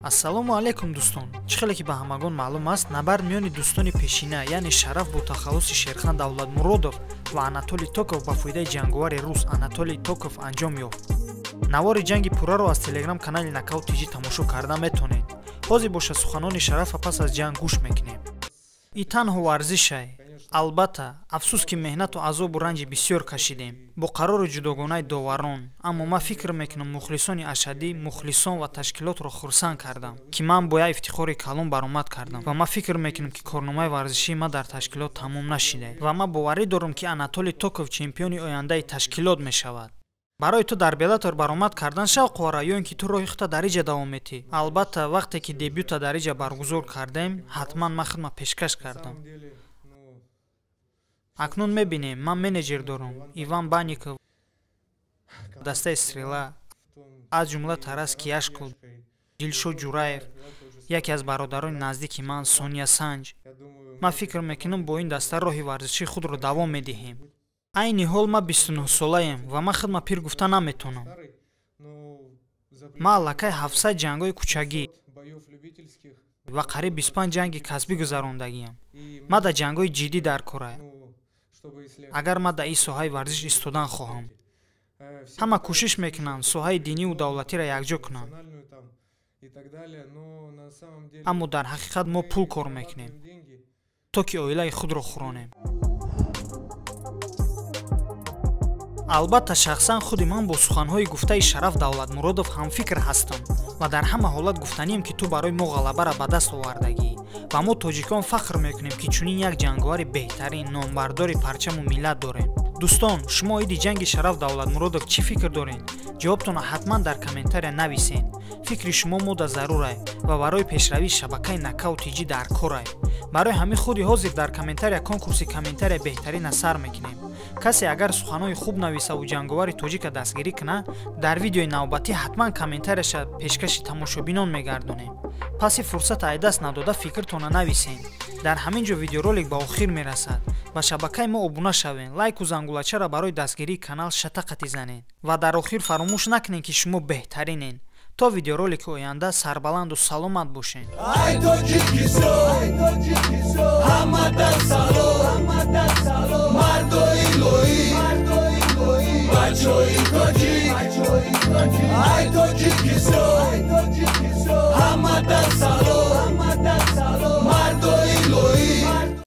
Ассалому алайкум дӯстон. Чӣ хеле ки ба ҳамагон маълум аст, набард миёни дӯстони пешина, яъне Шараф бо тахаллуси Шерхан Давлатмуродов ва Анатолий Токов ба фоидаи ҷанговари рус Анатолий Токов анҷом ёфт. Навори ҷанги пурраро аз телеграм канали Нокаут.тг тамошо карда метавонед. ҳозир боша суханони Шарафа пас аз ҷанг гӯш мекунем. И танҳо варзишай. Албатта, афсус ки меҳнату азобу ранҷи бисёр кашидем бо қарору ҷудогонаи доварон, аммо ман фикр мекунам мухлисони ашадӣ, мухлисон ва ташкилотро хурсанд кардам, ки ман бо як ифтихори калон баромад кардам ва ман фикр мекунам ки корномаи варзишии ман дар ташкилот тамом нашида ва ман боварӣ дорам ки Анатолий Токов чемпиони ояндаи ташкилот мешавад. Барои ту дар Беллатор баромад кардан шавқ вара ё ин ки ту роҳи худа дар иҷа давом метӣ? Албатта, вақте ки дебюта дар иҷа баргузор кардем, ҳатман ман худма пешкаш кардам. Акнун мебинем, ман менеҷер дорам, Иван Банников, дастаи Стрела, аз ҷумла Тарас Кияшкул, Дилшод Ҷураев, яке аз бародарони наздики ман, Сония Санҷ. Ман фикр мекунам бо ин даста роҳи варзишии худро давом медиҳем. Айни ҳол ман 29 солаем ва ман худма пир гуфта наметонам. Ман аллакай 700 ҷангҳои кӯчагӣ ва қариб 25 ҷанги касбӣ гузарондагиам. Ман дар ҷангҳои ҷиддӣ дар кораям. Агар ман дар ин соҳаи варзиш истодан хоҳам, ҳама кӯшиш мекунанд соҳаи диниву давлатиро якҷо кунанд. Аммо дар ҳақиқат мо пул кор мекунем, то ки оилаи худро хуронем. Албатта шахсан худи ман бо суханҳои гуфтаи Шараф Давлатмуродов ҳамфикр ҳастам ва дар ҳама ҳолат гуфтанем ки ту барои мо ғалабаро ба даст овардагӣ ва мо тоҷикон фахр мекунем ки чунин як ҷанговари беҳтарин, номбардори парчаму миллат дорем. Дӯстон, шумо иди ҷанги Шараф Давлатмуродов чӣ фикр доред? Ҷавобтонро ҳатман дар комментария нависед. Фикри шумо мода зарурай ва барои пешравии шабакаи Нокаут.тг дар корай. Барои ҳамин худи ҳозир дар комментария конкурси комментария беҳтарина сар мекунем. Касе агар суханои хуб нависаву ҷанговари тоҷика дастгирӣ кунад, дар видеои навбатӣ ҳатман комментарияша пешкаши тамошобинон мегардонем. Паси фурсат айдаст надода фикртонро нависед. Дар ҳамин ҷо видеоролик ба охир мерасад. Ба шабакаи мо обуна шавед, лайку зангулачаро барои дастгирии канал шатақати занед ва дар охир фаромӯш накунед ки шумо беҳтаринед. То видеоролики оянда сарбаланду саломат бошед. Ай тоҷикисто, ҳамадан салом, мардои лоик, бачои тоҷик, ай тоҷикисто.